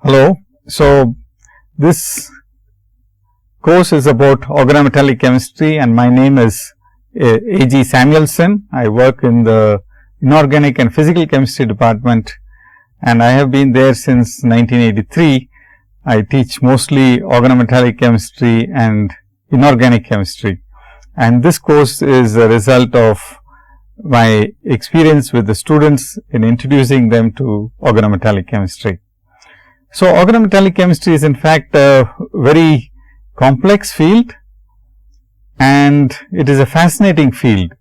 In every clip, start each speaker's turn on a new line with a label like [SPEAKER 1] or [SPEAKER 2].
[SPEAKER 1] Hello. So, this course is about organometallic chemistry and my name is A.G. Samuelson. I work in the inorganic and physical chemistry department and I have been there since 1983. I teach mostly organometallic chemistry and inorganic chemistry, and this course is a result of my experience with the students in introducing them to organometallic chemistry. So, organometallic chemistry is in fact a very complex field and it is a fascinating field.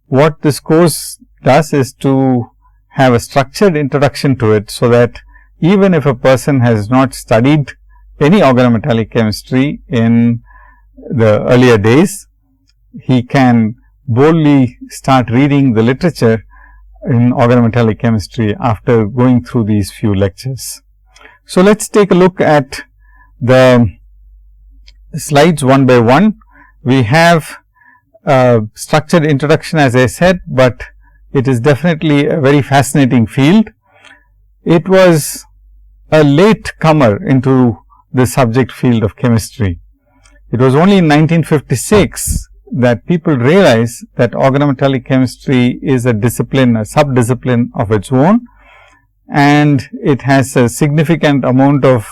[SPEAKER 1] What this course does is to have a structured introduction to it, so that even if a person has not studied any organometallic chemistry in the earlier days, he can boldly start reading the literature in organometallic chemistry after going through these few lectures. So, let us take a look at the slides one by one. We have a structured introduction, as I said, but it is definitely a very fascinating field. It was a late comer into the subject field of chemistry. It was only in 1956 that people realized that organometallic chemistry is a discipline, a sub-discipline of its own, and it has a significant amount of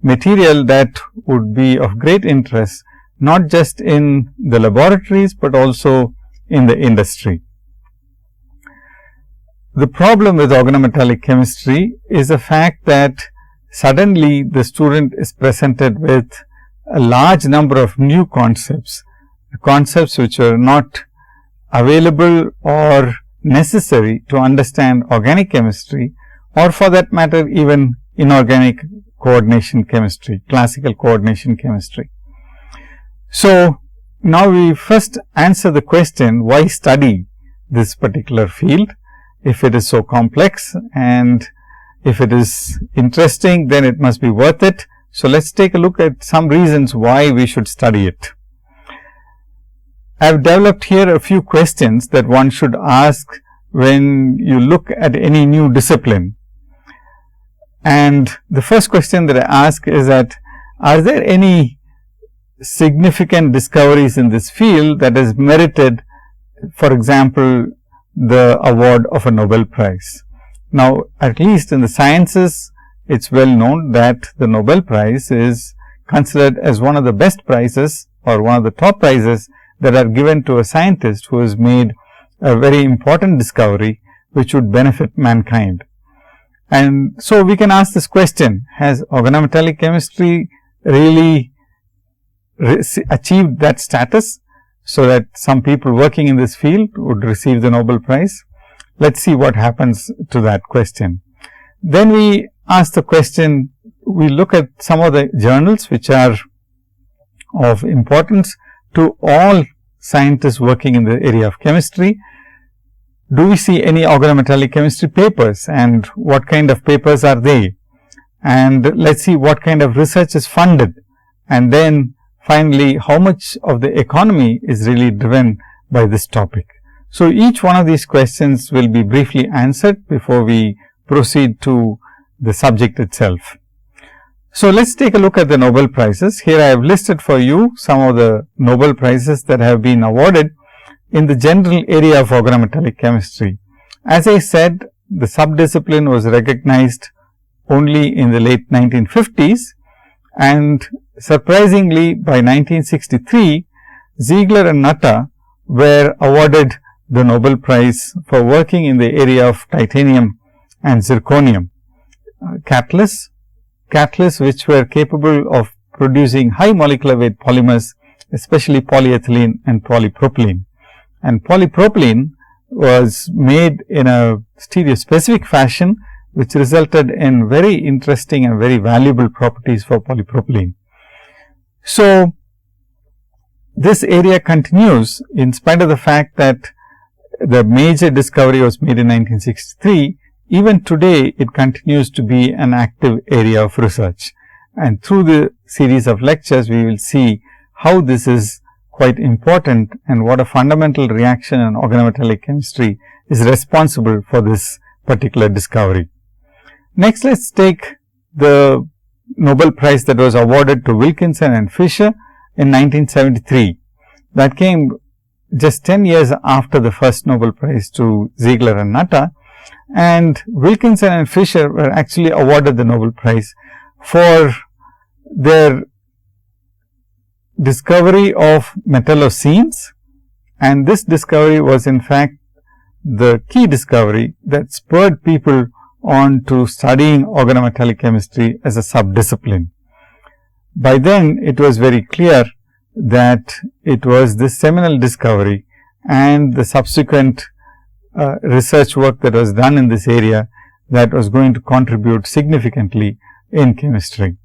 [SPEAKER 1] material that would be of great interest, not just in the laboratories, but also in the industry. The problem with organometallic chemistry is the fact that suddenly the student is presented with a large number of new concepts which are not available or necessary to understand organic chemistry, or for that matter even inorganic coordination chemistry, classical coordination chemistry. So, now we first answer the question, why study this particular field if it is so complex, and if it is interesting, then it must be worth it. So, let us take a look at some reasons why we should study it. I have developed here a few questions that one should ask when you look at any new discipline. And the first question that I ask is that, are there any significant discoveries in this field that has merited, for example, the award of a Nobel Prize? Now, at least in the sciences, it is well known that the Nobel Prize is considered as one of the best prizes or one of the top prizes that are given to a scientist who has made a very important discovery which would benefit mankind. And so, we can ask this question, has organometallic chemistry really achieved that status, so that some people working in this field would receive the Nobel Prize? Let us see what happens to that question. Then we ask the question, we look at some of the journals which are of importance to all scientists working in the area of chemistry. Do we see any organometallic chemistry papers, and what kind of papers are they? And let us see what kind of research is funded, and then finally, how much of the economy is really driven by this topic. So, each one of these questions will be briefly answered before we proceed to the subject itself. So, let us take a look at the Nobel Prizes. Here I have listed for you some of the Nobel Prizes that have been awarded in the general area of organometallic chemistry. As I said, the sub-discipline was recognized only in the late 1950s, and surprisingly by 1963, Ziegler and Nutter were awarded the Nobel Prize for working in the area of titanium and zirconium catalysts which were capable of producing high molecular weight polymers, especially polyethylene and polypropylene. And polypropylene was made in a stereospecific fashion, which resulted in very interesting and very valuable properties for polypropylene. So, this area continues in spite of the fact that the major discovery was made in 1963. Even today, it continues to be an active area of research, and through the series of lectures, we will see how this is quite important and what a fundamental reaction in organometallic chemistry is responsible for this particular discovery. Next, let us take the Nobel Prize that was awarded to Wilkinson and Fisher in 1973. That came just 10 years after the first Nobel Prize to Ziegler and Nutter, and Wilkinson and Fisher were actually awarded the Nobel Prize for their discovery of metallocenes, and this discovery was in fact the key discovery that spurred people on to studying organometallic chemistry as a subdiscipline. By then, it was very clear that it was this seminal discovery and the subsequent research work that was done in this area that was going to contribute significantly in chemistry.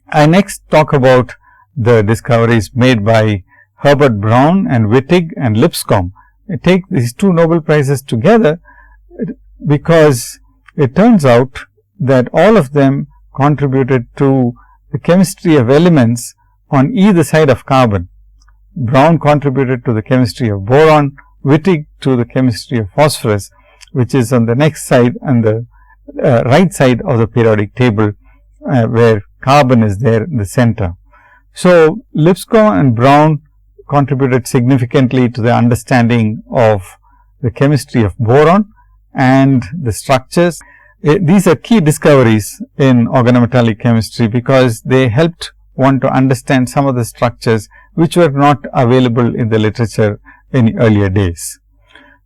[SPEAKER 1] I next talk about the discoveries made by Herbert Brown and Wittig and Lipscomb. I take these two Nobel Prizes together because it turns out that all of them contributed to the chemistry of elements on either side of carbon. Brown contributed to the chemistry of boron, Wittig to the chemistry of phosphorus, which is on the next side and the right side of the periodic table, where carbon is there in the center. So, Lipscomb and Brown contributed significantly to the understanding of the chemistry of boron and the structures. These are key discoveries in organometallic chemistry because they helped one to understand some of the structures which were not available in the literature in earlier days.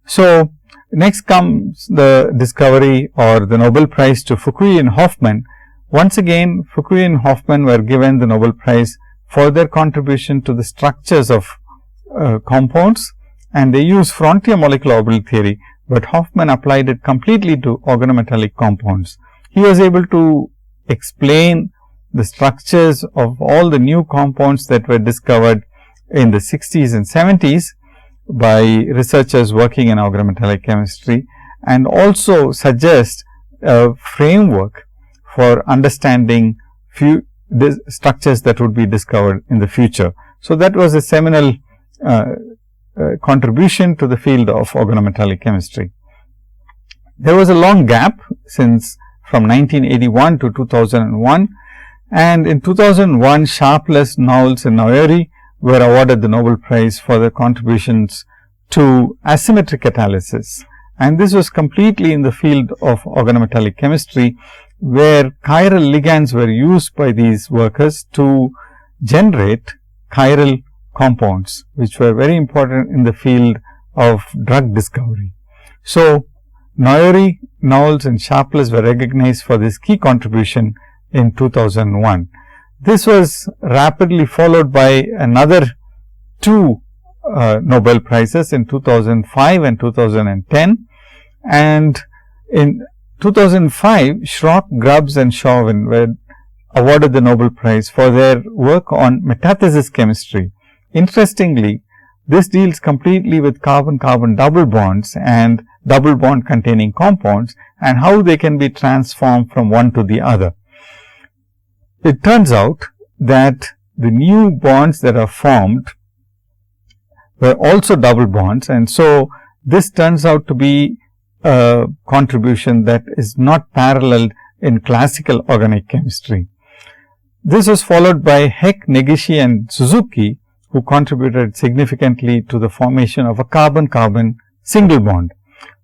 [SPEAKER 1] So, next comes the discovery or the Nobel Prize to Fukui and Hoffman. Once again, Fukui and Hoffman were given the Nobel Prize for their contribution to the structures of compounds, and they used frontier molecular orbital theory, but Hoffman applied it completely to organometallic compounds. He was able to explain the structures of all the new compounds that were discovered in the 60s and 70s by researchers working in organometallic chemistry, and also suggest a framework for understanding the structures that would be discovered in the future. So, that was a seminal contribution to the field of organometallic chemistry. There was a long gap since from 1981 to 2001, and in 2001 Sharpless, Knowles and Noyori were awarded the Nobel Prize for their contributions to asymmetric catalysis, and this was completely in the field of organometallic chemistry, where chiral ligands were used by these workers to generate chiral compounds, which were very important in the field of drug discovery. So, Noyori, Knowles and Sharpless were recognized for this key contribution in 2001. This was rapidly followed by another two Nobel Prizes in 2005 and 2010, and in 2005, Schrock, Grubbs and Chauvin were awarded the Nobel Prize for their work on metathesis chemistry. Interestingly, this deals completely with carbon-carbon double bonds and double bond containing compounds and how they can be transformed from one to the other. It turns out that the new bonds that are formed were also double bonds, and so this turns out to be a contribution that is not paralleled in classical organic chemistry. This was followed by Heck, Negishi and Suzuki, who contributed significantly to the formation of a carbon-carbon single bond.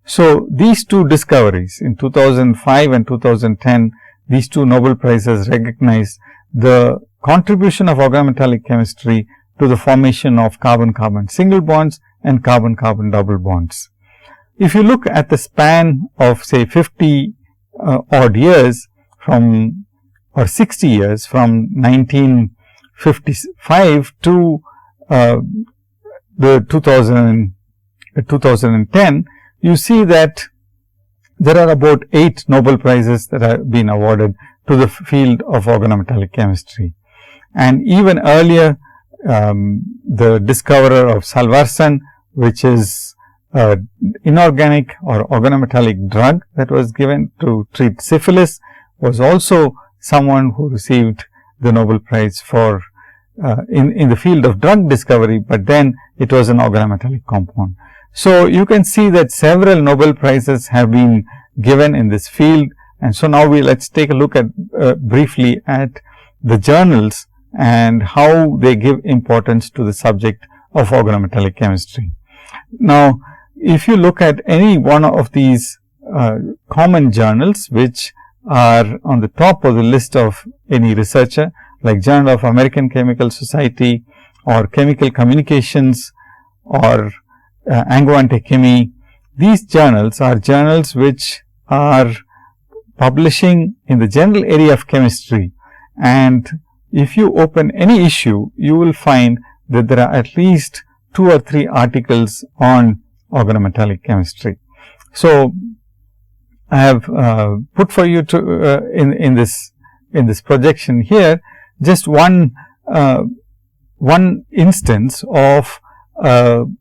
[SPEAKER 1] So, these two discoveries in 2005 and 2010, these two Nobel Prizes recognized the contribution of organometallic chemistry to the formation of carbon-carbon single bonds and carbon-carbon double bonds. If you look at the span of say 50 odd years from or 60 years from 1955 to the 2010, you see that there are about 8 Nobel Prizes that have been awarded to the field of organometallic chemistry. And even earlier, the discoverer of Salvarsan, which is inorganic or organometallic drug that was given to treat syphilis, was also someone who received the Nobel Prize for in the field of drug discovery, but then it was an organometallic compound. So, you can see that several Nobel Prizes have been given in this field, And so, now let's take a look at briefly at the journals and how they give importance to the subject of organometallic chemistry. Now, if you look at any one of these common journals which are on the top of the list of any researcher, like Journal of American Chemical Society or Chemical Communications or Angewandte-Chemie, these journals are journals which are publishing in the general area of chemistry, and if you open any issue, you will find that there are at least 2 or 3 articles on organometallic chemistry. So, I have put for you to in this projection here just one instance of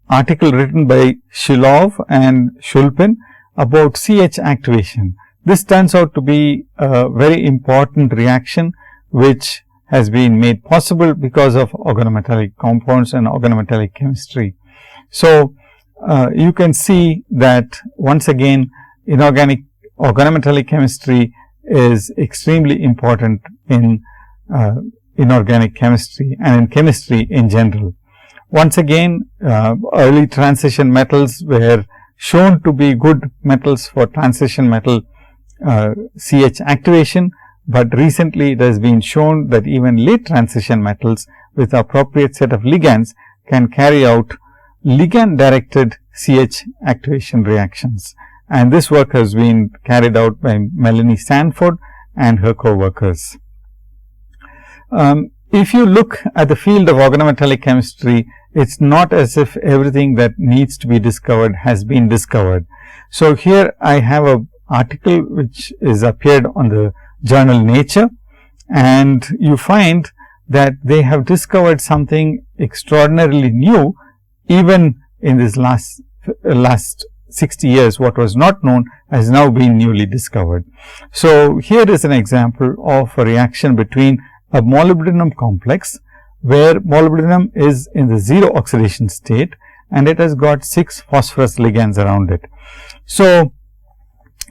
[SPEAKER 1] article written by Shilov and Shulpin about CH activation. This turns out to be a very important reaction which has been made possible because of organometallic compounds and organometallic chemistry. So, you can see that once again inorganic organometallic chemistry is extremely important in inorganic chemistry and in chemistry in general. Once again, early transition metals were shown to be good metals for transition metal CH activation, but recently it has been shown that even late transition metals with appropriate set of ligands can carry out ligand directed CH activation reactions. And this work has been carried out by Melanie Sanford and her co-workers. If you look at the field of organometallic chemistry, it's not as if everything that needs to be discovered has been discovered. So, here I have an article which is appeared on the journal Nature, and you find that they have discovered something extraordinarily new even in this last 60 years. What was not known has now been newly discovered. So, here is an example of a reaction between a molybdenum complex, where molybdenum is in the 0 oxidation state and it has got 6 phosphorus ligands around it. So,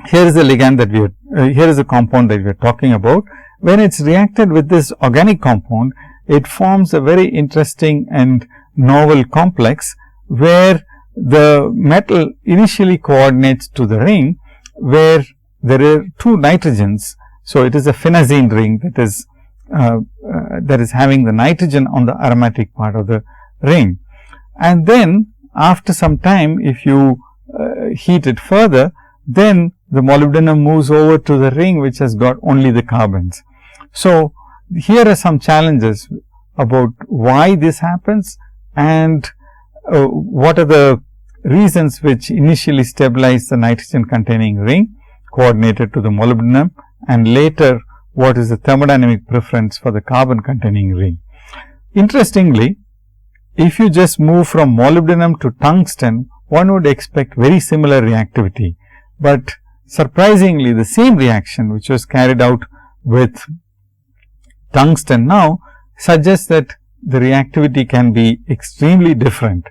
[SPEAKER 1] here is the ligand that we are, here is the compound that we are talking about. When it's reacted with this organic compound, it forms a very interesting and novel complex, where the metal initially coordinates to the ring, where there are 2 nitrogens. So, it is a phenazine ring that is having the nitrogen on the aromatic part of the ring. And then after some time, if you heat it further, then the molybdenum moves over to the ring which has got only the carbons. So, here are some challenges about why this happens and what are the reasons which initially stabilize the nitrogen containing ring coordinated to the molybdenum, and later what is the thermodynamic preference for the carbon containing ring. Interestingly, if you just move from molybdenum to tungsten, one would expect very similar reactivity, but surprisingly the same reaction which was carried out with tungsten now suggests that the reactivity can be extremely different,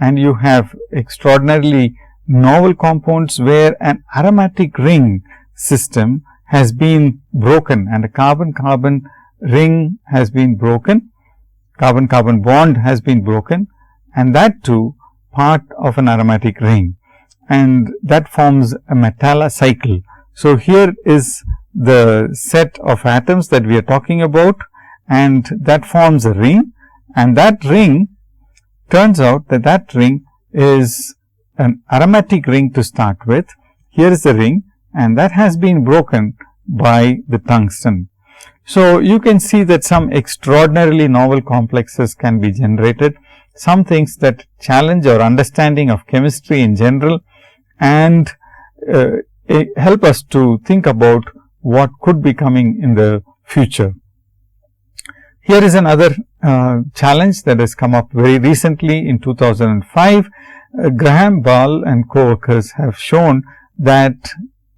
[SPEAKER 1] and you have extraordinarily novel compounds where an aromatic ring system has been broken and a carbon-carbon ring has been broken, carbon-carbon bond has been broken, and that too part of an aromatic ring, and that forms a metalla cycle. So, here is the set of atoms that we are talking about, and that forms a ring, and that ring turns out that that ring is an aromatic ring to start with. Here is the ring, and that has been broken by the tungsten. So, you can see that some extraordinarily novel complexes can be generated, some things that challenge our understanding of chemistry in general and help us to think about what could be coming in the future. Here is another challenge that has come up very recently in 2005. Graham Ball and co-workers have shown that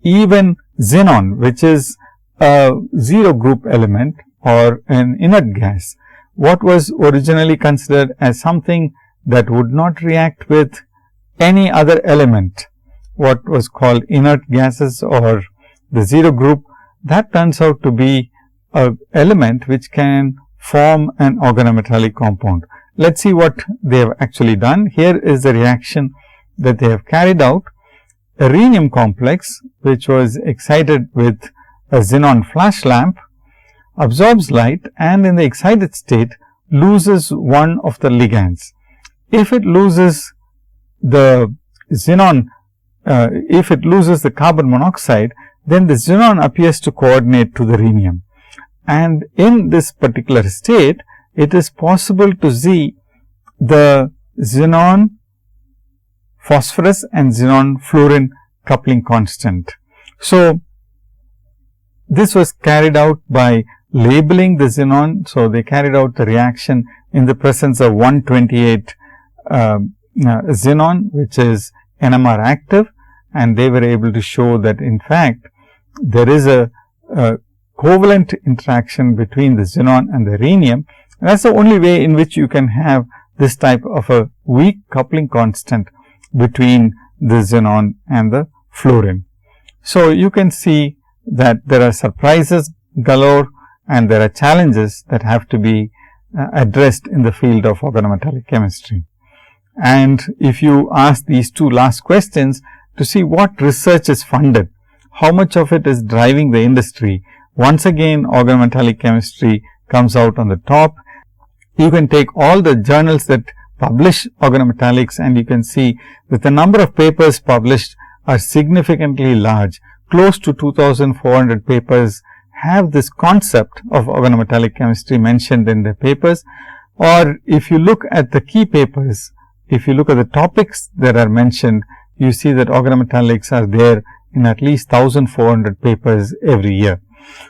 [SPEAKER 1] even xenon, which is a 0 group element or an inert gas, what was originally considered as something that would not react with any other element, what was called inert gases or the 0 group, that turns out to be an element which can form an organometallic compound. Let us see what they have actually done. Here is the reaction that they have carried out. A rhenium complex, which was excited with a xenon flash lamp, absorbs light and in the excited state loses one of the ligands. If it loses the xenon, if it loses the carbon monoxide, then the xenon appears to coordinate to the rhenium. And in this particular state, it is possible to see the xenon phosphorus and xenon fluorine coupling constant. So, this was carried out by labeling the xenon. So, they carried out the reaction in the presence of 128 xenon, which is NMR active, and they were able to show that in fact, there is a covalent interaction between the xenon and the rhenium. That is the only way in which you can have this type of a weak coupling constant between the xenon and the fluorine. So, you can see that there are surprises galore and there are challenges that have to be addressed in the field of organometallic chemistry. And if you ask these two last questions to see what research is funded, how much of it is driving the industry, once again organometallic chemistry comes out on the top. You can take all the journals that publish organometallics and you can see that the number of papers published are significantly large. Close to 2,400 papers have this concept of organometallic chemistry mentioned in their papers. Or if you look at the key papers, if you look at the topics that are mentioned, you see that organometallics are there in at least 1,400 papers every year.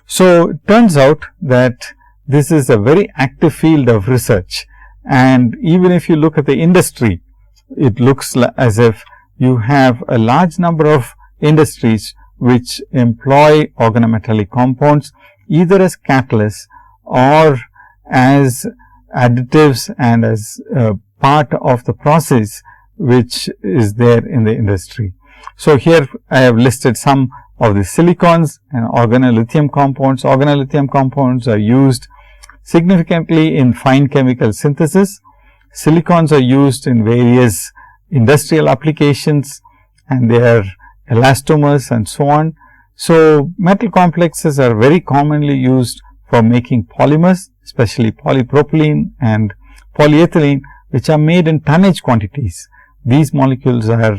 [SPEAKER 1] So, it turns out that this is a very active field of research, and even if you look at the industry, it looks as if you have a large number of industries which employ organometallic compounds either as catalysts or as additives and as part of the process which is there in the industry. So, here I have listed some of the silicons and organolithium compounds. Organolithium compounds are used significantly in fine chemical synthesis. Silicons are used in various industrial applications and they are elastomers and so on. So, metal complexes are very commonly used for making polymers, especially polypropylene and polyethylene, which are made in tonnage quantities. These molecules are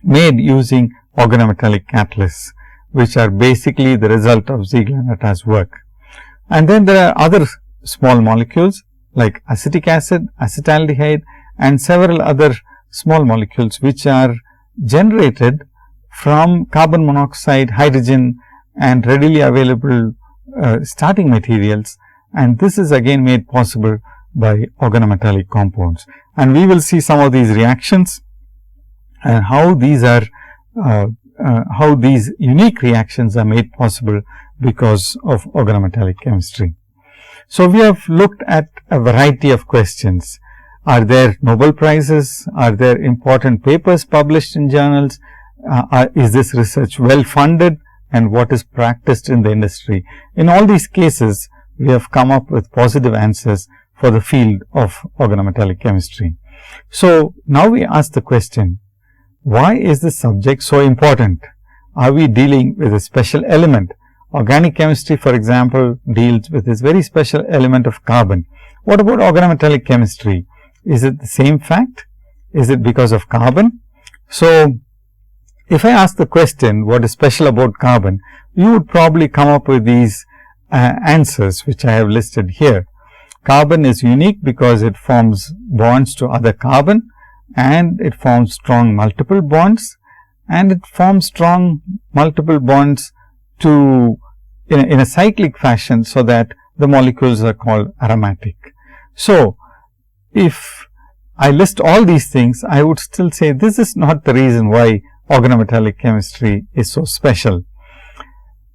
[SPEAKER 1] made using organometallic catalysts, which are basically the result of Ziegler-Natta's work. And then there are other small molecules like acetic acid, acetaldehyde and several other small molecules which are generated from carbon monoxide, hydrogen and readily available starting materials, and this is again made possible by organometallic compounds. And we will see some of these reactions and how these are how these unique reactions are made possible because of organometallic chemistry. So, we have looked at a variety of questions. Are there Nobel Prizes? Are there important papers published in journals? Is this research well funded? And what is practiced in the industry? In all these cases, we have come up with positive answers for the field of organometallic chemistry. So, now we ask the question, why is this subject so important? Are we dealing with a special element? Organic chemistry, for example, deals with this very special element of carbon. What about organometallic chemistry? Is it the same fact? Is it because of carbon? So, if I ask the question, what is special about carbon, you would probably come up with these answers which I have listed here. Carbon is unique because it forms bonds to other carbon and it forms strong multiple bonds, and it forms strong multiple bonds to in a cyclic fashion, so that the molecules are called aromatic. So, if I list all these things, I would still say this is not the reason why organometallic chemistry is so special.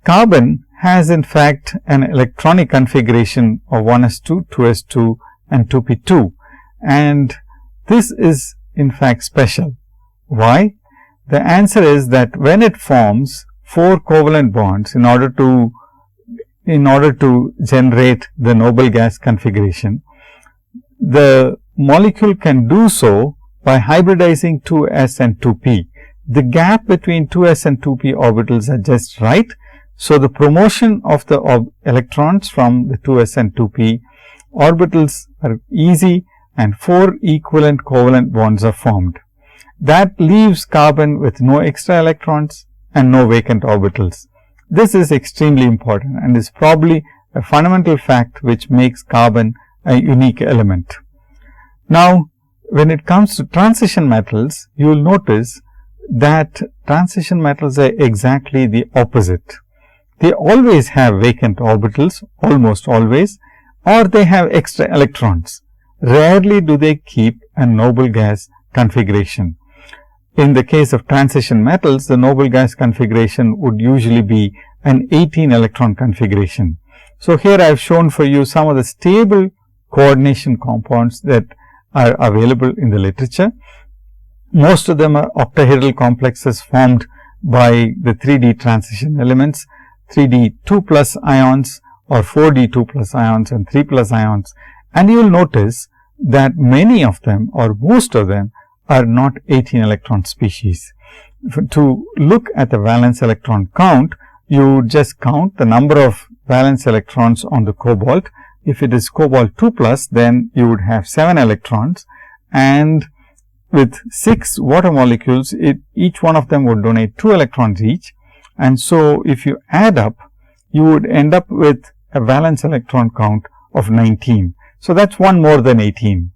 [SPEAKER 1] Carbon has in fact an electronic configuration of 1s2, 2s2 and 2p2, and this is in fact special. Why? The answer is that when it forms 4 covalent bonds in order to generate the noble gas configuration, the molecule can do so by hybridizing 2s and 2p. The gap between 2s and 2p orbitals are just right. So, the promotion of the electrons from the 2s and 2p orbitals are easy and 4 equivalent covalent bonds are formed. That leaves carbon with no extra electrons and no vacant orbitals. This is extremely important and is probably a fundamental fact which makes carbon a unique element. Now, when it comes to transition metals, you will notice that transition metals are exactly the opposite. They always have vacant orbitals, almost always, or they have extra electrons. Rarely do they keep a noble gas configuration. In the case of transition metals, the noble gas configuration would usually be an 18 electron configuration. So, here I have shown for you some of the stable coordination compounds that are available in the literature. Most of them are octahedral complexes formed by the 3D transition elements, 3D 2 plus ions or 4D 2 plus ions and 3 plus ions, and you will notice that many of them or most of them are not 18 electron species. To look at the valence electron count, you just count the number of valence electrons on the cobalt. If it is cobalt 2 plus, then you would have 7 electrons, and with 6 water molecules, each one of them would donate 2 electrons each. And so, if you add up, you would end up with a valence electron count of 19. So, that is one more than 18.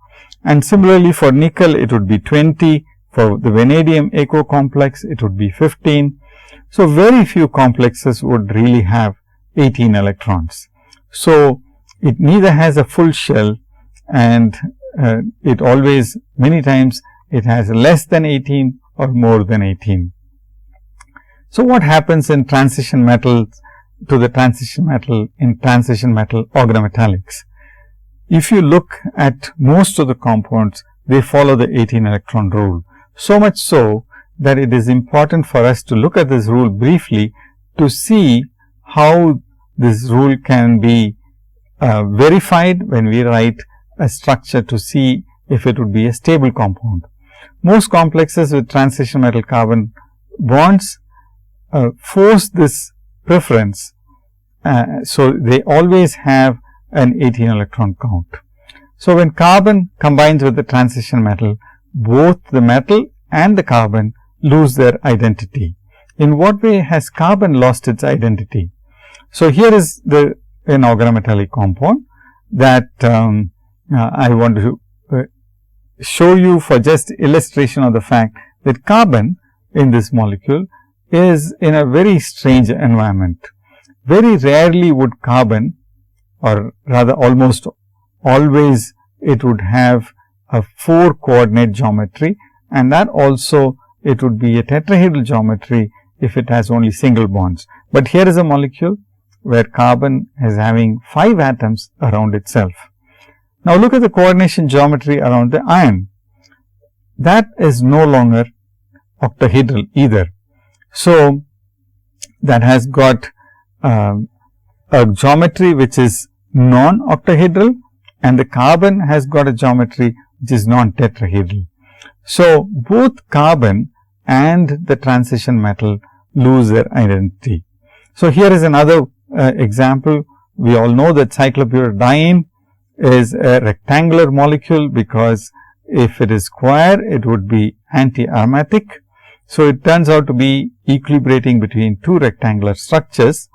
[SPEAKER 1] And similarly, for nickel, it would be 20. For the vanadium eco complex, it would be 15. So, very few complexes would really have 18 electrons. So, it neither has a full shell, and it always, many times, it has less than 18 or more than 18. So, what happens in transition metals to the transition metal in transition metal organometallics? If you look at most of the compounds, they follow the 18 electron rule. So much so that it is important for us to look at this rule briefly to see how this rule can be verified when we write a structure to see if it would be a stable compound. Most complexes with transition metal carbon bonds force this preference. So, they always have an 18 electron count. So, when carbon combines with the transition metal, both the metal and the carbon lose their identity. In what way has carbon lost its identity? So, here is an organometallic compound that I want to show you for just illustration of the fact that carbon in this molecule is in a very strange environment. Very rarely would carbon, or rather almost always, it would have a 4 coordinate geometry, and that also it would be a tetrahedral geometry if it has only single bonds. But here is a molecule where carbon is having 5 atoms around itself. Now, look at the coordination geometry around the iron. That is no longer octahedral either. So, that has got a geometry which is non-octahedral, and the carbon has got a geometry which is non-tetrahedral. So, both carbon and the transition metal lose their identity. So, here is another example. We all know that cyclobutadiene is a rectangular molecule, because if it is square, it would be anti-aromatic. So, it turns out to be equilibrating between 2 rectangular structures,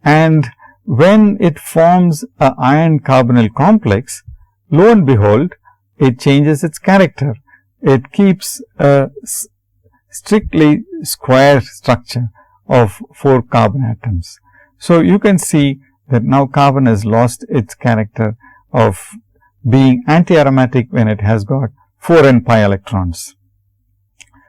[SPEAKER 1] and when it forms an iron carbonyl complex, lo and behold, it changes its character. It keeps a strictly square structure of 4 carbon atoms. So, you can see that now carbon has lost its character of being anti-aromatic when it has got 4 n pi electrons.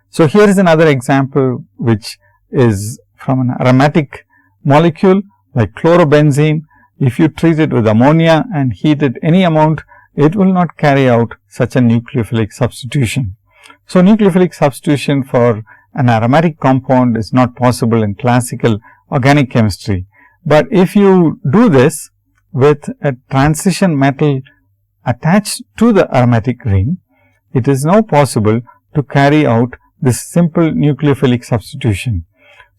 [SPEAKER 1] So, here is another example which is from an aromatic molecule like chlorobenzene. If you treat it with ammonia and heat it any amount, it will not carry out such a nucleophilic substitution. So, nucleophilic substitution for an aromatic compound is not possible in classical organic chemistry. But if you do this with a transition metal attached to the aromatic ring, it is now possible to carry out this simple nucleophilic substitution.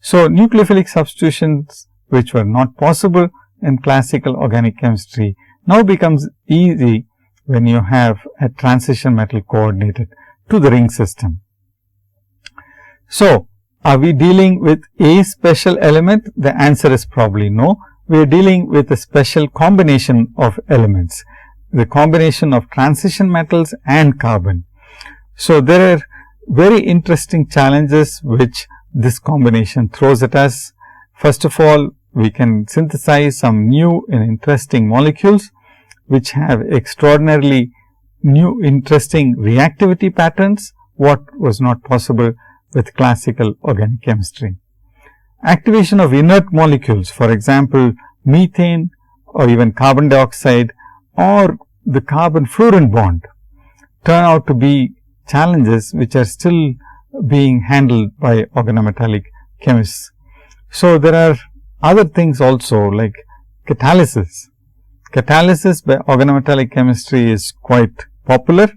[SPEAKER 1] So, nucleophilic substitutions which were not possible in classical organic chemistry now becomes easy when you have a transition metal coordinated to the ring system. So, are we dealing with a special element? The answer is probably no. We are dealing with a special combination of elements, the combination of transition metals and carbon. So, there are very interesting challenges which this combination throws at us. First of all, we can synthesize some new and interesting molecules which have extraordinarily new interesting reactivity patterns, what was not possible with classical organic chemistry. Activation of inert molecules, for example, methane or even carbon dioxide or the carbon fluorine bond, turn out to be challenges which are still being handled by organometallic chemists. So, there are other things also like catalysis. Catalysis by organometallic chemistry is quite popular.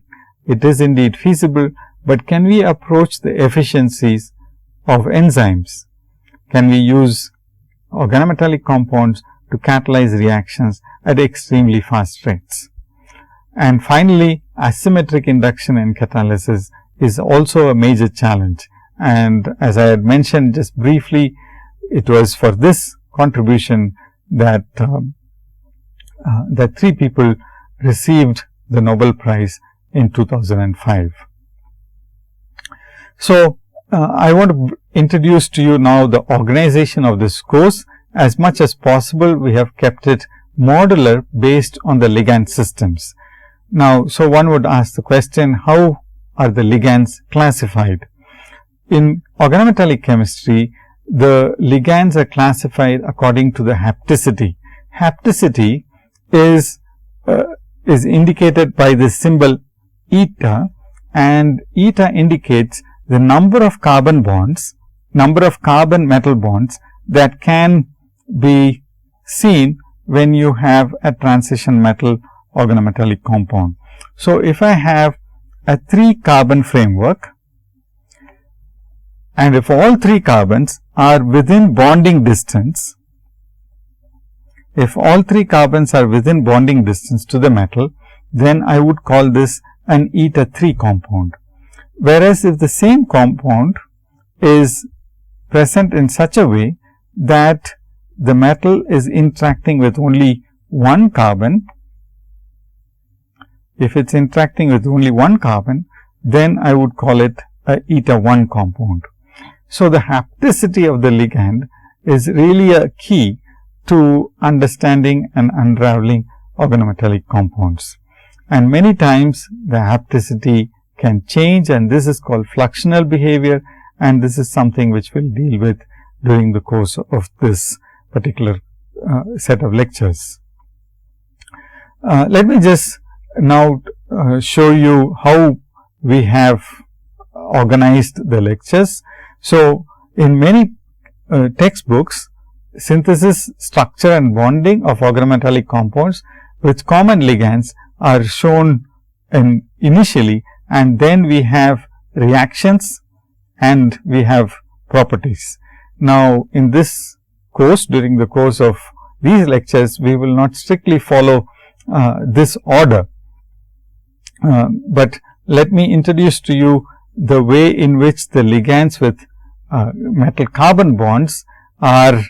[SPEAKER 1] It is indeed feasible, but can we approach the efficiencies of enzymes? Can we use organometallic compounds to catalyze reactions at extremely fast rates? And finally, asymmetric induction in catalysis is also a major challenge. And as I had mentioned just briefly, it was for this contribution that that 3 people received the Nobel Prize in 2005. So, I want to introduce to you now the organization of this course. As much as possible, we have kept it modular based on the ligand systems. Now, so one would ask the question, how are the ligands classified? In organometallic chemistry, the ligands are classified according to the hapticity. Hapticity is indicated by the symbol eta, and eta indicates the number of carbon bonds, number of carbon metal bonds that can be seen when you have a transition metal organometallic compound. So, if I have a 3 carbon framework and if all 3 carbons are within bonding distance, if all 3 carbons are within bonding distance to the metal, then I would call this an eta 3 compound. Whereas, if the same compound is present in such a way that the metal is interacting with only one carbon, if it is interacting with only one carbon, then I would call it a eta 1 compound. So, the hapticity of the ligand is really a key to understanding and unraveling organometallic compounds. And many times the hapticity can change, and this is called fluxional behavior, and this is something which we will deal with during the course of this particular set of lectures. Let me just now show you how we have organized the lectures. So, in many textbooks, synthesis, structure and bonding of organometallic compounds with common ligands are shown initially, and then we have reactions and we have properties. Now, in this course, during the course of these lectures, we will not strictly follow this order, but let me introduce to you the way in which the ligands with metal carbon bonds are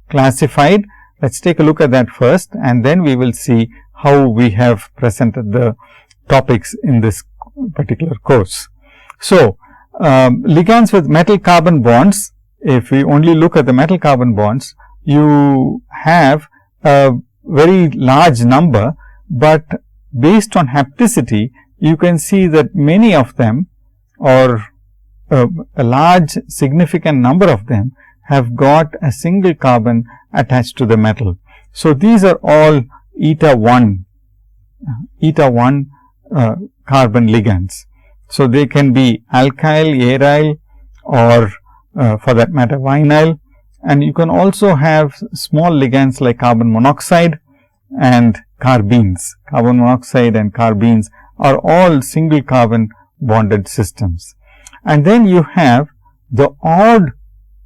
[SPEAKER 1] classified. Let us take a look at that first, and then we will see how we have presented the topics in this particular course. So, ligands with metal carbon bonds, if we only look at the metal carbon bonds, you have a very large number, but based on hapticity, you can see that many of them, or a large significant number of them, have got a single carbon attached to the metal. So, these are all eta 1 carbon ligands. So, they can be alkyl, aryl or for that matter vinyl, and you can also have small ligands like carbon monoxide and carbenes. Carbon monoxide and carbenes are all single carbon bonded systems. And then you have the odd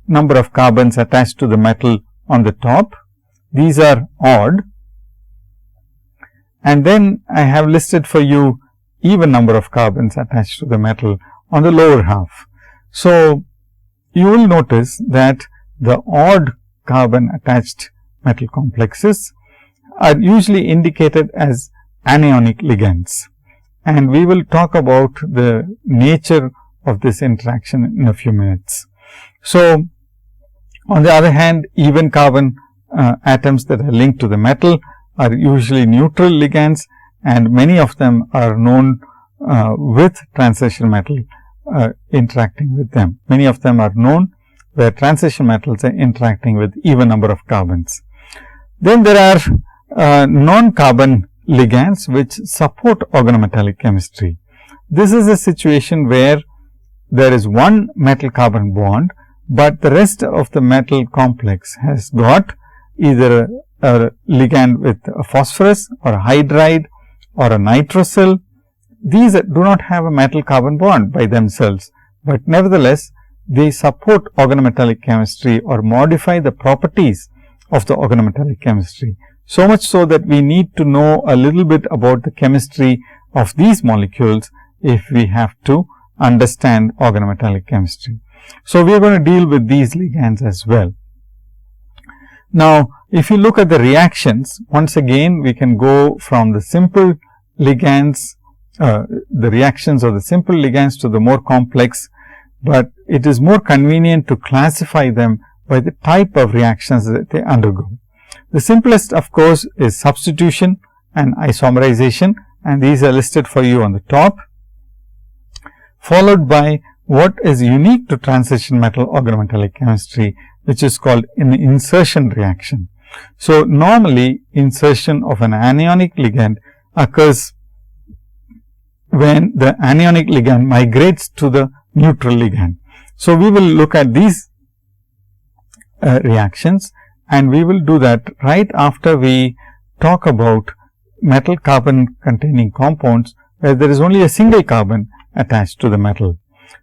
[SPEAKER 1] number of carbons attached to the metal on the top. These are odd. And then I have listed for you even number of carbons attached to the metal on the lower half. So, you will notice that the odd carbon attached metal complexes are usually indicated as anionic ligands, and we will talk about the nature of this interaction in a few minutes. So, on the other hand, even carbon atoms that are linked to the metal are usually neutral ligands, and many of them are known with transition metal interacting with them. Many of them are known where transition metals are interacting with even number of carbons. Then there are non-carbon ligands which support organometallic chemistry. This is a situation where there is one metal carbon bond, but the rest of the metal complex has got either a ligand with a phosphorus or a hydride or a nitrosyl. These do not have a metal carbon bond by themselves, but nevertheless they support organometallic chemistry or modify the properties of the organometallic chemistry. So much so that we need to know a little bit about the chemistry of these molecules if we have to understand organometallic chemistry. So, we are going to deal with these ligands as well. Now, if you look at the reactions, once again we can go from the simple ligands, the reactions of the simple ligands to the more complex, but it is more convenient to classify them by the type of reactions that they undergo. The simplest of course is substitution and isomerization, and these are listed for you on the top, followed by what is unique to transition metal organometallic chemistry, which is called an insertion reaction. So, normally insertion of an anionic ligand occurs when the anionic ligand migrates to the neutral ligand. So, we will look at these reactions, and we will do that right after we talk about metal carbon containing compounds where there is only a single carbon attached to the metal.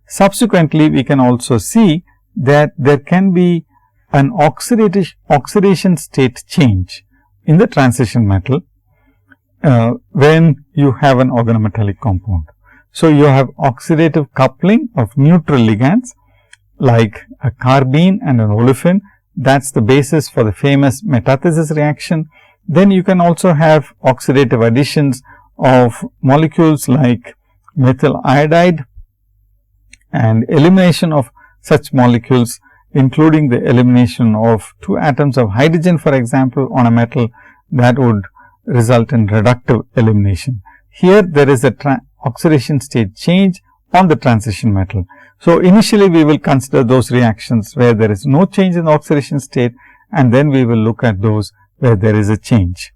[SPEAKER 1] Subsequently, we can also see that there can be an oxidation state change in the transition metal when you have an organometallic compound. So, you have oxidative coupling of neutral ligands like a carbene and an olefin. That is the basis for the famous metathesis reaction. Then you can also have oxidative additions of molecules like methyl iodide and elimination of such molecules, including the elimination of 2 atoms of hydrogen, for example, on a metal, that would result in reductive elimination. Here there is a oxidation state change on the transition metal. So, initially we will consider those reactions where there is no change in the oxidation state, and then we will look at those where there is a change.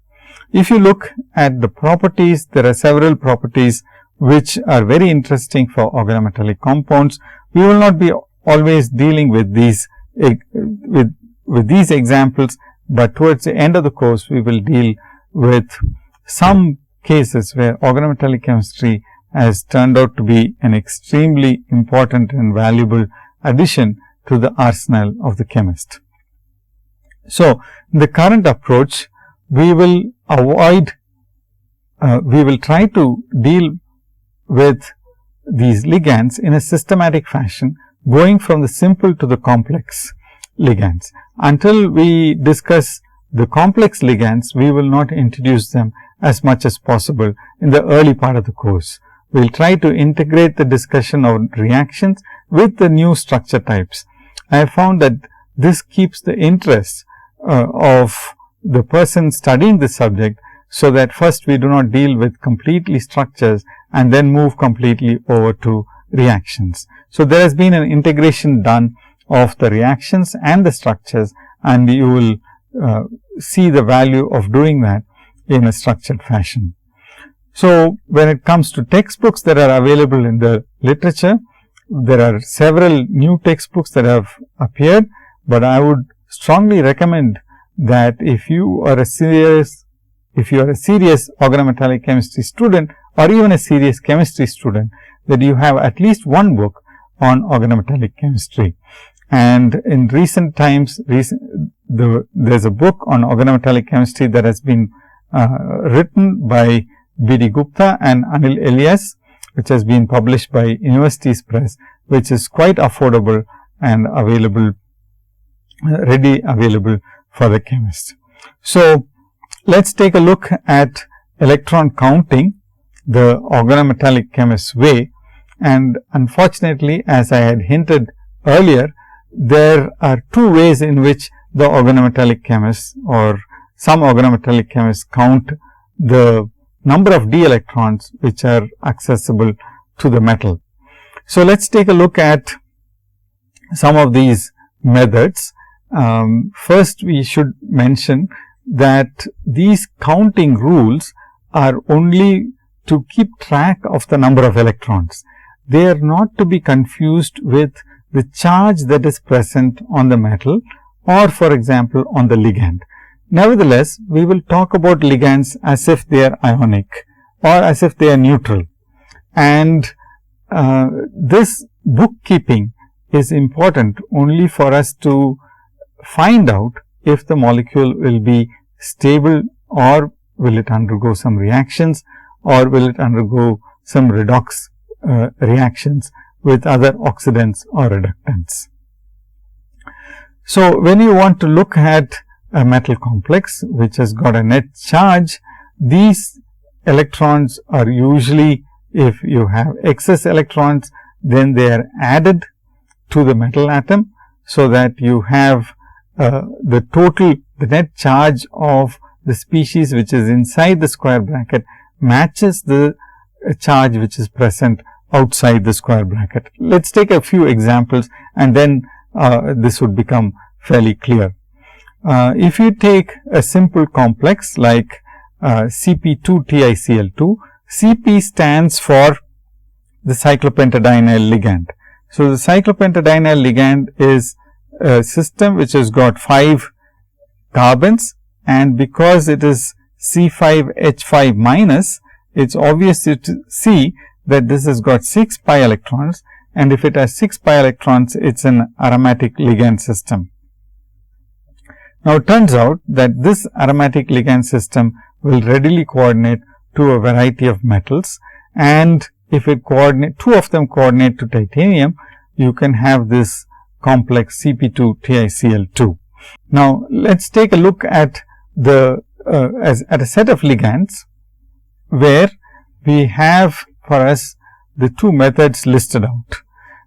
[SPEAKER 1] If you look at the properties, there are several properties which are very interesting for organometallic compounds. We will not be always dealing with these with these examples, but towards the end of the course we will deal with some cases where organometallic chemistry has turned out to be an extremely important and valuable addition to the arsenal of the chemist. So, in the current approach, we will try to deal with these ligands in a systematic fashion, going from the simple to the complex ligands. Until we discuss the complex ligands, we will not introduce them as much as possible in the early part of the course. We will try to integrate the discussion of reactions with the new structure types. I have found that this keeps the interest of the person studying the subject, so that first we do not deal with completely structures and then move completely over to reactions. So, there has been an integration done of the reactions and the structures, and you will see the value of doing that in a structured fashion. So, when it comes to textbooks that are available in the literature, there are several new textbooks that have appeared, but I would strongly recommend that if you are a serious organometallic chemistry student or even a serious chemistry student, that you have at least one book on organometallic chemistry. And in recent times, there's a book on organometallic chemistry that has been written by B.D. Gupta and Anil Elias, which has been published by Universities Press, which is quite affordable and readily available for the chemist. So, let's take a look at electron counting the organometallic chemist's way. And unfortunately, as I had hinted earlier, there are two ways in which the organometallic chemists or some organometallic chemists count the number of d electrons which are accessible to the metal. So, let's take a look at some of these methods. First, we should mention that these counting rules are only to keep track of the number of electrons. They are not to be confused with the charge that is present on the metal or, for example, on the ligand. Nevertheless, we will talk about ligands as if they are ionic or as if they are neutral. And this bookkeeping is important only for us to find out if the molecule will be stable or will it undergo some reactions or will it undergo some redox reactions with other oxidants or reductants. So, when you want to look at a metal complex which has got a net charge, these electrons are usually, if you have excess electrons, then they are added to the metal atom, so that you have the net charge of the species which is inside the square bracket matches the charge which is present outside the square bracket. Let's take a few examples and then this would become fairly clear. If you take a simple complex like Cp2TiCl2, Cp stands for the cyclopentadienyl ligand. So, the cyclopentadienyl ligand is a system which has got 5 carbons, and because it is C5H5 minus, it is obvious to see that this has got 6 pi electrons, and if it has 6 pi electrons, it is an aromatic ligand system. Now, it turns out that this aromatic ligand system will readily coordinate to a variety of metals, and if it two of them coordinate to titanium, you can have this complex Cp2TiCl2. Now, let us take a look at at a set of ligands where we have for us the two methods listed out.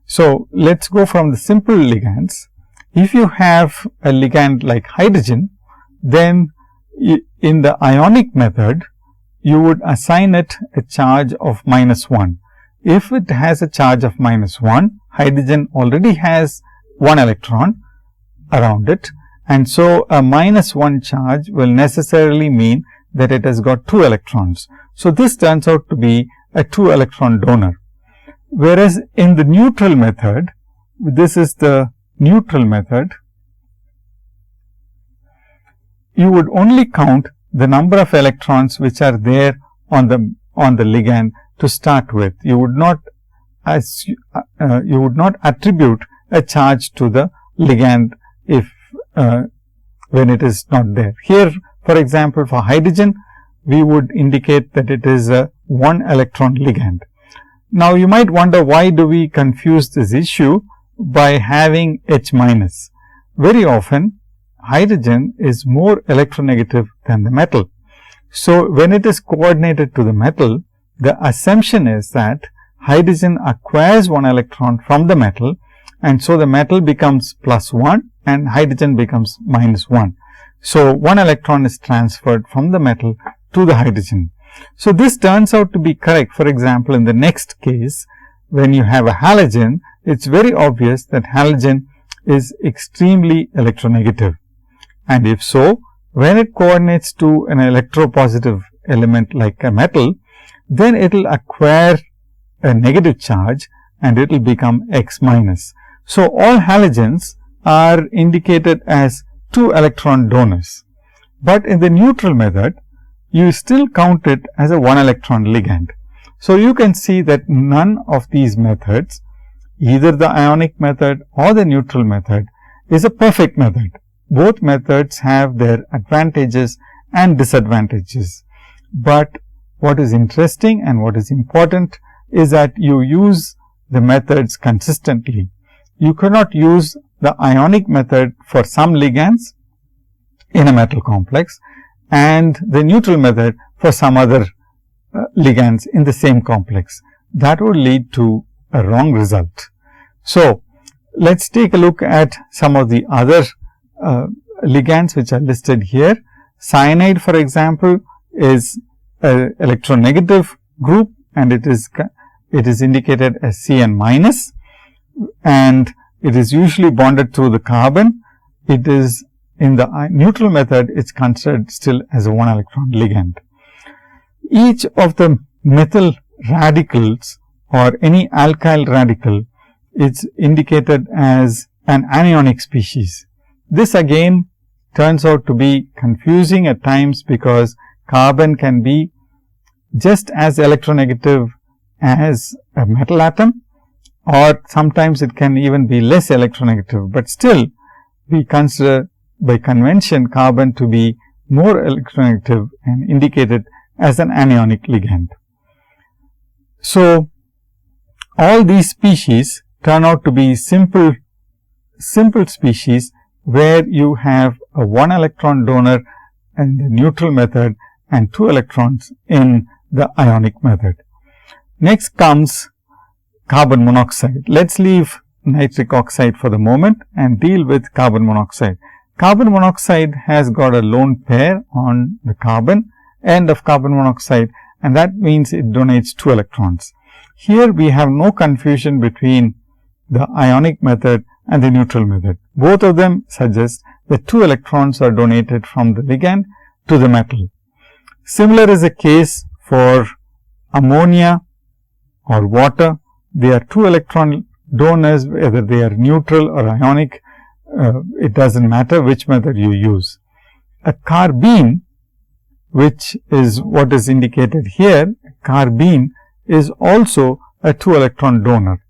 [SPEAKER 1] So, let us go from the simple ligands. If you have a ligand like hydrogen, then in the ionic method, you would assign it a charge of -1. If it has a charge of -1, hydrogen already has 1 electron around it, and so a -1 charge will necessarily mean that it has got 2 electrons. So, this turns out to be a 2 electron donor. Whereas, in the neutral method, this is the neutral method, you would only count the number of electrons which are there on the ligand to start with. You would not attribute a charge to the ligand if when it is not there. Here, for example, for hydrogen, we would indicate that it is a 1 electron ligand. Now, you might wonder, why do we confuse this issue by having H minus? Very often, hydrogen is more electronegative than the metal. So, when it is coordinated to the metal, the assumption is that hydrogen acquires 1 electron from the metal, and so the metal becomes +1 and hydrogen becomes -1. So, 1 electron is transferred from the metal to the hydrogen. So, this turns out to be correct. For example, in the next case, when you have a halogen, it is very obvious that halogen is extremely electronegative. And if so, when it coordinates to an electropositive element like a metal, then it will acquire a negative charge, and it will become X minus. So, all halogens are indicated as 2 electron donors, but in the neutral method you still count it as a 1 electron ligand. So, you can see that none of these methods, either the ionic method or the neutral method, is a perfect method. Both methods have their advantages and disadvantages, but what is interesting and what is important is that you use the methods consistently. You cannot use the ionic method for some ligands in a metal complex and the neutral method for some other ligands in the same complex. That would lead to a wrong result. So, let us take a look at some of the other ligands which are listed here. Cyanide, for example, is an electronegative group and it is indicated as Cn minus, and it is usually bonded to the carbon. It is in the neutral method, it is considered still as a 1 electron ligand. Each of the methyl radicals or any alkyl radical is indicated as an anionic species. This again turns out to be confusing at times because carbon can be just as electronegative as a metal atom, or sometimes it can even be less electronegative, but still we consider by convention carbon to be more electronegative and indicated as an anionic ligand. So, all these species turn out to be simple species where you have a 1 electron donor in the neutral method and 2 electrons in the ionic method. Next comes carbon monoxide. Let us leave nitric oxide for the moment and deal with carbon monoxide. Carbon monoxide has got a lone pair on the carbon end of carbon monoxide, and that means it donates 2 electrons. Here we have no confusion between the ionic method and the neutral method. Both of them suggest that 2 electrons are donated from the ligand to the metal. Similar is the case for ammonia or water. They are 2 electron donors, whether they are neutral or ionic, it does not matter which method you use. A carbene, which is what is indicated here, carbene is also a 2 electron donor.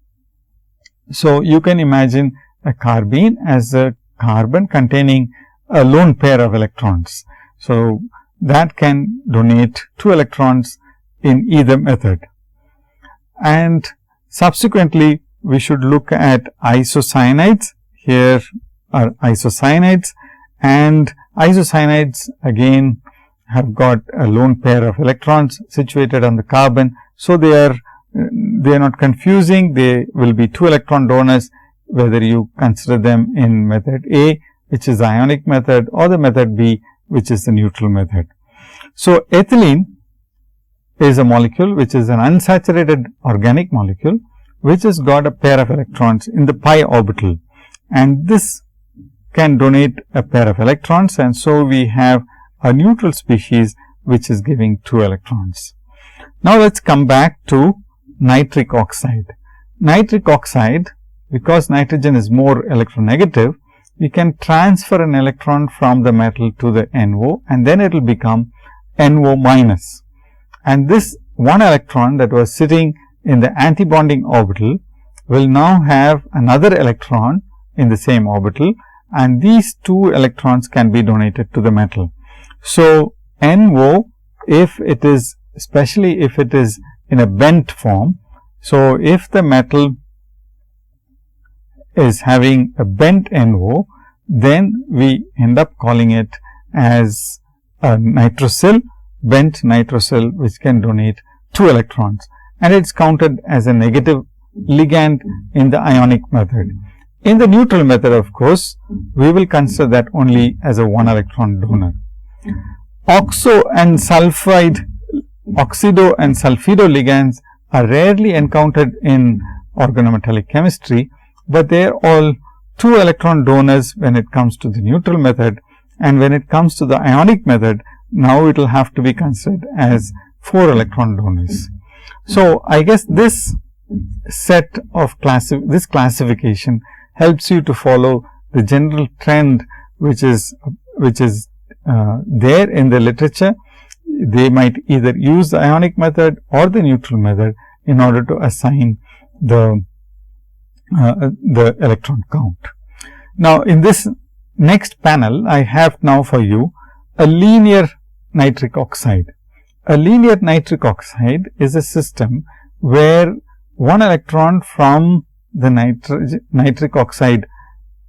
[SPEAKER 1] So, you can imagine a carbene as a carbon containing a lone pair of electrons. So, that can donate 2 electrons in either method. And subsequently, we should look at isocyanides. Here are isocyanides, and isocyanides again have got a lone pair of electrons situated on the carbon. So, they are not confusing. They will be 2 electron donors whether you consider them in method A, which is the ionic method, or the method B, which is the neutral method. So, ethylene is a molecule which is an unsaturated organic molecule which has got a pair of electrons in the pi orbital, and this can donate a pair of electrons, and so we have a neutral species which is giving 2 electrons. Now, let us come back to nitric oxide. Nitric oxide, because nitrogen is more electronegative, we can transfer an electron from the metal to the NO, and then it will become NO minus. And this 1 electron that was sitting in the antibonding orbital will now have another electron in the same orbital, and these 2 electrons can be donated to the metal. So, NO, if it is, especially if it is in a bent form, so if the metal is having a bent NO, then we end up calling it as a nitrosyl, bent nitrosyl, which can donate 2 electrons, and it is counted as a negative ligand in the ionic method. In the neutral method, of course, we will consider that only as a 1 electron donor. Oxido and sulfido ligands are rarely encountered in organometallic chemistry, but they are all 2 electron donors when it comes to the neutral method, and when it comes to the ionic method, now it will have to be considered as 4 electron donors. So, I guess this set of this classification helps you to follow the general trend which is there in the literature. They might either use the ionic method or the neutral method in order to assign the electron count. Now, in this next panel, I have now for you a linear nitric oxide. A linear nitric oxide is a system where one electron from the nitric oxide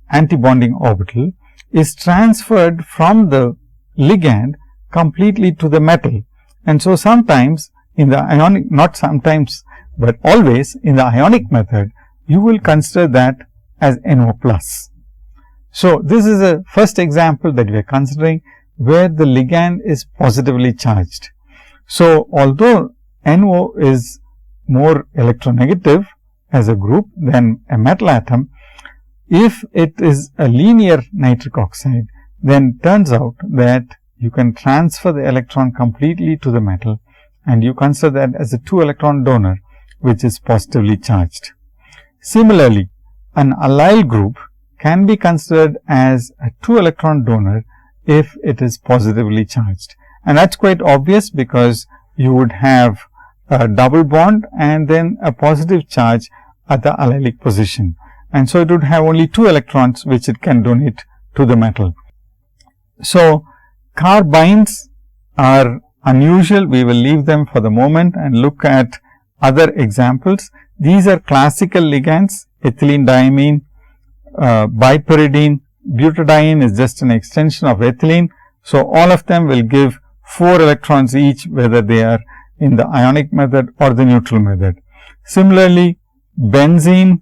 [SPEAKER 1] antibonding orbital is transferred from the ligand completely to the metal. And so, sometimes in the ionic, not sometimes, but always in the ionic method, you will consider that as NO plus. So, this is a first example that we are considering where the ligand is positively charged. So, although NO is more electronegative as a group than a metal atom, if it is a linear nitric oxide, then turns out that you can transfer the electron completely to the metal, and you consider that as a 2 electron donor which is positively charged. Similarly, an allyl group can be considered as a 2 electron donor if it is positively charged, and that is quite obvious because you would have a double bond and then a positive charge at the allylic position, and so it would have only 2 electrons which it can donate to the metal. So, carbines are unusual. We will leave them for the moment and look at other examples. These are classical ligands: ethylene diamine, bipyridine, butadiene is just an extension of ethylene. So, all of them will give 4 electrons each, whether they are in the ionic method or the neutral method. Similarly, benzene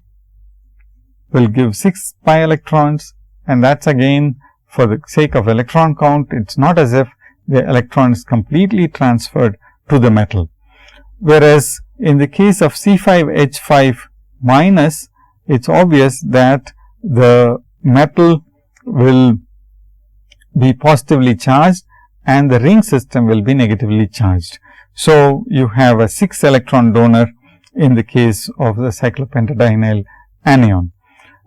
[SPEAKER 1] will give 6 pi electrons, and that is again for the sake of electron count. It is not as if the electron is completely transferred to the metal. Whereas, in the case of C5H5 minus, it is obvious that the metal will be positively charged and the ring system will be negatively charged. So, you have a 6 electron donor in the case of the cyclopentadienyl anion.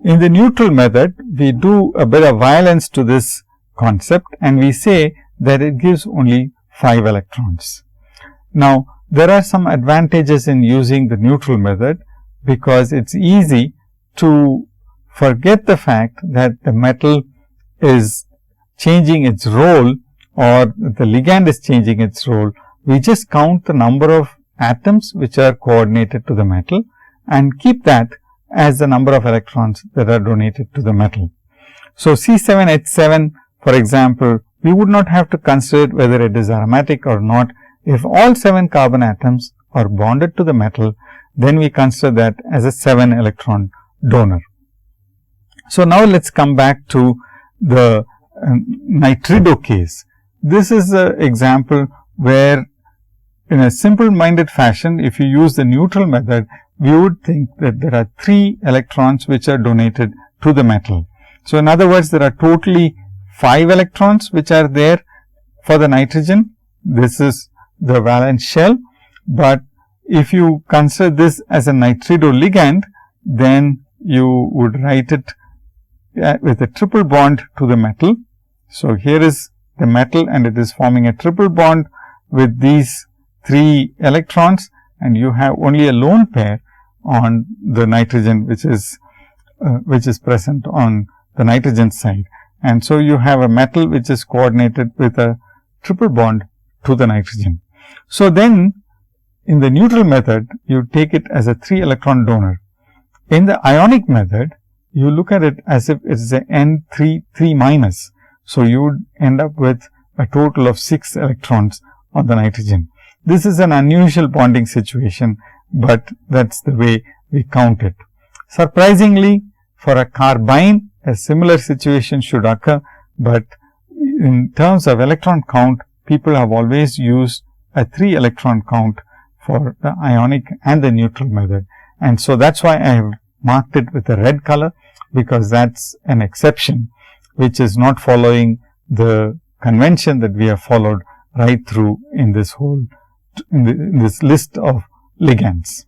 [SPEAKER 1] In the neutral method, we do a bit of violence to this concept and we say that it gives only 5 electrons. Now, there are some advantages in using the neutral method because it is easy to forget the fact that the metal is changing its role or the ligand is changing its role. We just count the number of atoms which are coordinated to the metal and keep that as the number of electrons that are donated to the metal. So, C7H7, for example, we would not have to consider whether it is aromatic or not. If all 7 carbon atoms are bonded to the metal, then we consider that as a 7 electron donor. So, now let us come back to the nitrido case. This is an example where in a simple minded fashion, if you use the neutral method, we would think that there are 3 electrons which are donated to the metal. So, in other words, there are totally 5 electrons which are there for the nitrogen. This is the valence shell, but if you consider this as a nitrido ligand, then you would write it with a triple bond to the metal. So, here is the metal and it is forming a triple bond with these 3 electrons, and you have only a lone pair on the nitrogen which is present on the nitrogen side. And so, you have a metal which is coordinated with a triple bond to the nitrogen. So, then in the neutral method, you take it as a 3 electron donor. In the ionic method, you look at it as if it is a N3 3 minus. So, you would end up with a total of 6 electrons on the nitrogen. This is an unusual bonding situation, but that is the way we count it. Surprisingly, for a carbine, a similar situation should occur, but in terms of electron count, people have always used a 3 electron count for the ionic and the neutral method. And so, that is why I have marked it with a red color, because that is an exception which is not following the convention that we have followed right through in this whole in this list of ligands.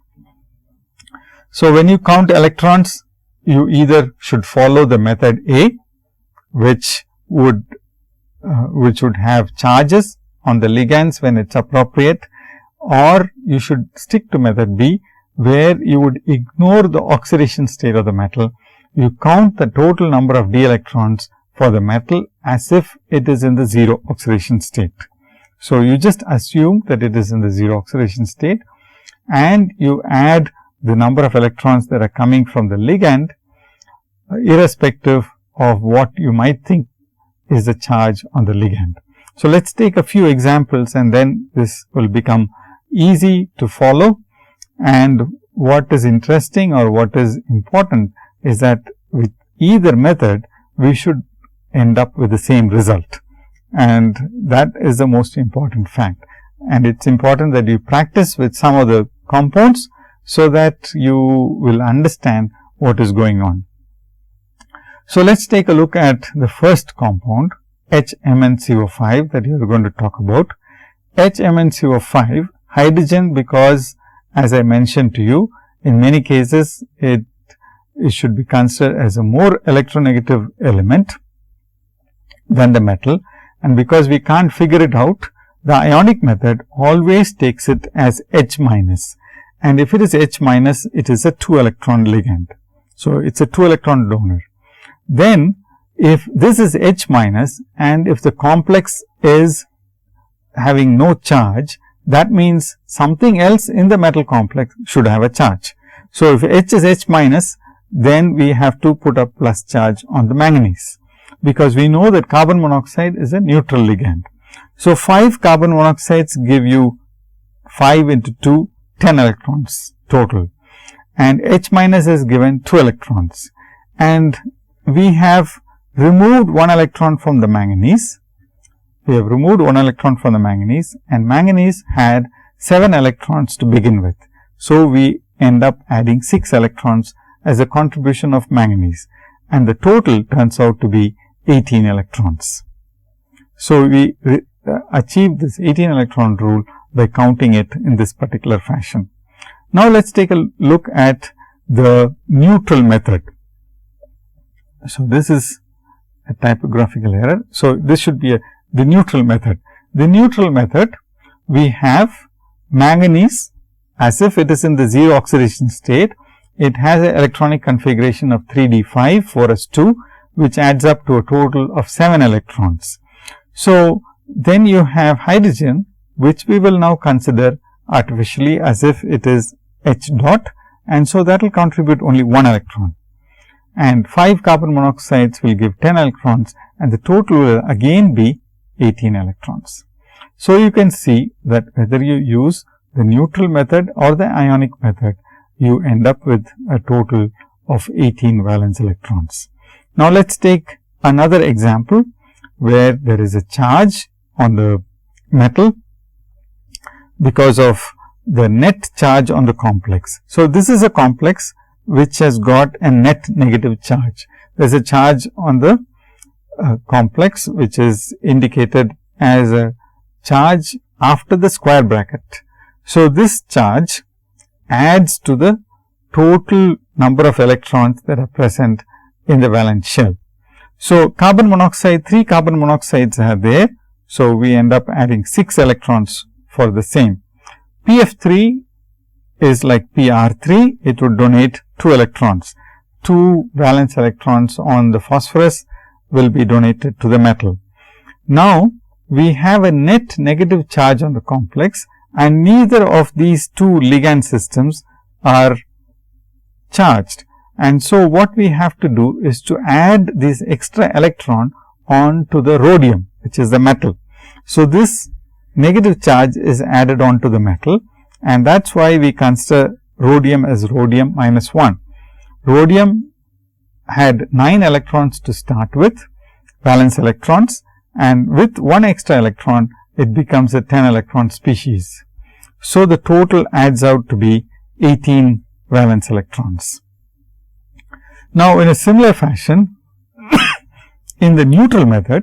[SPEAKER 1] So, when you count electrons, you either should follow the method A, which would have charges on the ligands when it's appropriate, or you should stick to method B, where you would ignore the oxidation state of the metal. You count the total number of d electrons for the metal as if it is in the 0 oxidation state. So, you just assume that it is in the 0 oxidation state, and you add the number of electrons that are coming from the ligand, irrespective of what you might think is the charge on the ligand. So, let us take a few examples, and then this will become easy to follow. And what is interesting or what is important is that with either method, we should end up with the same result, and that is the most important fact. And it is important that you practice with some of the compounds, so that you will understand what is going on. So, let us take a look at the first compound, HMnCO5, that you are going to talk about. HMnCO5, hydrogen, because as I mentioned to you, in many cases it should be considered as a more electronegative element than the metal, and because we can't figure it out, the ionic method always takes it as H minus, and if it is H minus, it is a 2 electron ligand. So, it is a 2 electron donor. Then, if this is H minus, and if the complex is having no charge, that means something else in the metal complex should have a charge. So, if H is H minus, then we have to put a plus charge on the manganese, because we know that carbon monoxide is a neutral ligand. So, 5 carbon monoxides give you 5 into 2, 10 electrons total, and H minus is given 2 electrons, and we have removed 1 electron from the manganese. We have removed 1 electron from the manganese, and manganese had 7 electrons to begin with. So, we end up adding 6 electrons as a contribution of manganese, and the total turns out to be 18 electrons. So, we achieve this 18 electron rule by counting it in this particular fashion. Now, let us take a look at the neutral method. So, this is a typographical error. So, this should be the neutral method. The neutral method, we have manganese as if it is in the 0 oxidation state. It has an electronic configuration of 3d5, 4s2, which adds up to a total of 7 electrons. So, then you have hydrogen, which we will now consider artificially as if it is H dot, and so that will contribute only 1 electron, and 5 carbon monoxides will give 10 electrons, and the total will again be 18 electrons. So, you can see that whether you use the neutral method or the ionic method, you end up with a total of 18 valence electrons. Now, let us take another example where there is a charge on the metal because of the net charge on the complex. So, this is a complex which has got a net negative charge. There is a charge on the complex which is indicated as a charge after the square bracket. So, this charge adds to the total number of electrons that are present in the valence shell. So, carbon monoxide, 3 carbon monoxides are there. So, we end up adding 6 electrons for the same. PF3 is like PR3, it would donate 2 electrons. 2 valence electrons on the phosphorus will be donated to the metal. Now, we have a net negative charge on the complex, and neither of these 2 ligand systems are charged. And so, what we have to do is to add this extra electron on to the rhodium, which is the metal. So, this negative charge is added on to the metal, and that is why we consider rhodium as rhodium minus 1. Rhodium had 9 electrons to start with, valence electrons, and with 1 extra electron, it becomes a 10 electron species. So, the total adds out to be 18 valence electrons. Now, in a similar fashion, in the neutral method,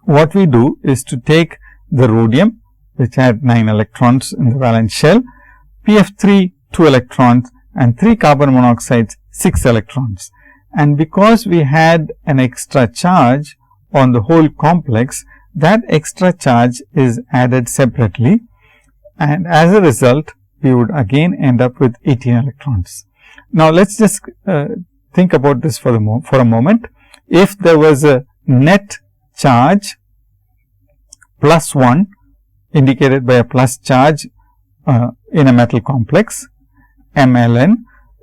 [SPEAKER 1] what we do is to take the rhodium, which had 9 electrons in the valence shell, PF3 2 electrons, and 3 carbon monoxides 6 electrons. And because we had an extra charge on the whole complex, that extra charge is added separately, and as a result we would again end up with 18 electrons. Now, let us just think about this for a moment. If there was a net charge plus 1 indicated by a plus charge in a metal complex MLN,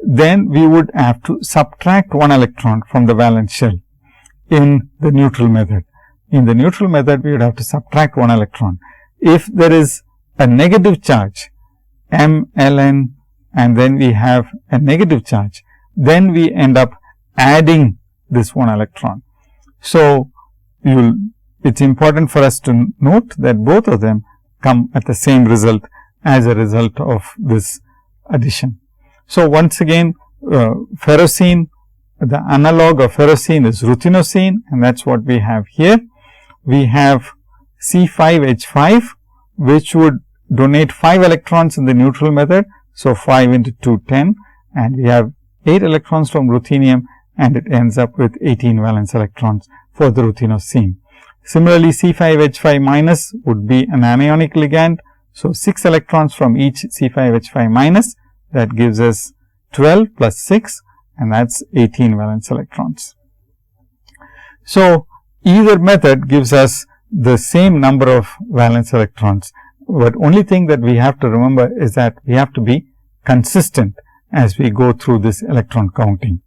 [SPEAKER 1] then we would have to subtract 1 electron from the valence shell in the neutral method. In the neutral method, we would have to subtract 1 electron. If there is a negative charge MLN and then we have a negative charge, then we end up adding this 1 electron. So, it's important for us to note that both of them come at the same result as a result of this addition. So, once again, ferrocene, the analog of ferrocene is ruthinosine, and that is what we have here. We have C5H5, which would donate 5 electrons in the neutral method. So, 5 into 2, 10, and we have 8 electrons from ruthenium, and it ends up with 18 valence electrons for the ruthinosine. Similarly, C5H5 minus would be an anionic ligand. So, 6 electrons from each C5H5 minus, that gives us 12 plus 6, and that is 18 valence electrons. So, either method gives us the same number of valence electrons, but only thing that we have to remember is that we have to be consistent as we go through this electron counting.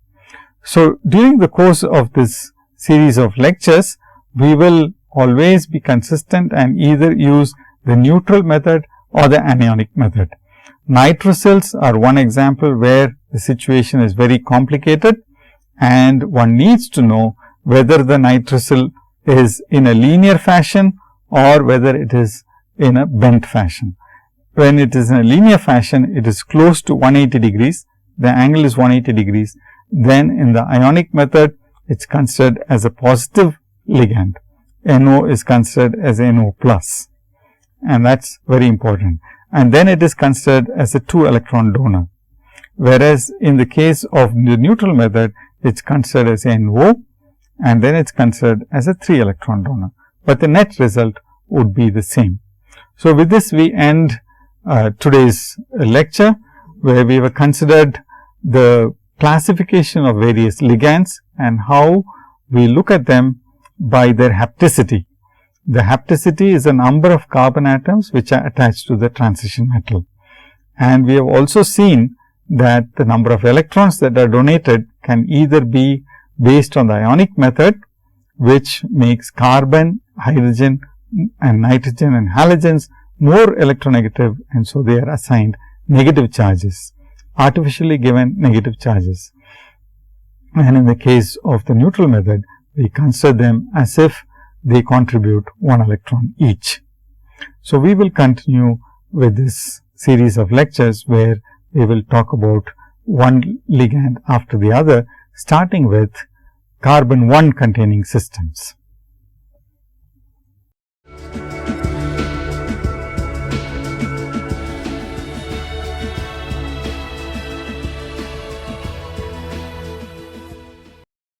[SPEAKER 1] So, during the course of this series of lectures, we will always be consistent and either use the neutral method or the anionic method. Nitrosyls are one example where the situation is very complicated, and one needs to know whether the nitrosyl is in a linear fashion or whether it is in a bent fashion. When it is in a linear fashion, it is close to 180 degrees, the angle is 180 degrees. Then in the ionic method, it is considered as a positive ligand. NO is considered as NO plus, and that is very important. And then it is considered as a 2 electron donor, whereas in the case of the neutral method, it is considered as NO, and then it is considered as a 3 electron donor, but the net result would be the same. So, with this we end today's lecture, where we have considered the classification of various ligands and how we look at them by their hapticity. The hapticity is a number of carbon atoms which are attached to the transition metal. And we have also seen that the number of electrons that are donated can either be based on the ionic method, which makes carbon, hydrogen and nitrogen and halogens more electronegative, and so they are assigned negative charges, artificially given negative charges. And in the case of the neutral method, we consider them as if they contribute 1 electron each. So, we will continue with this series of lectures where we will talk about one ligand after the other, starting with carbon 1 containing systems.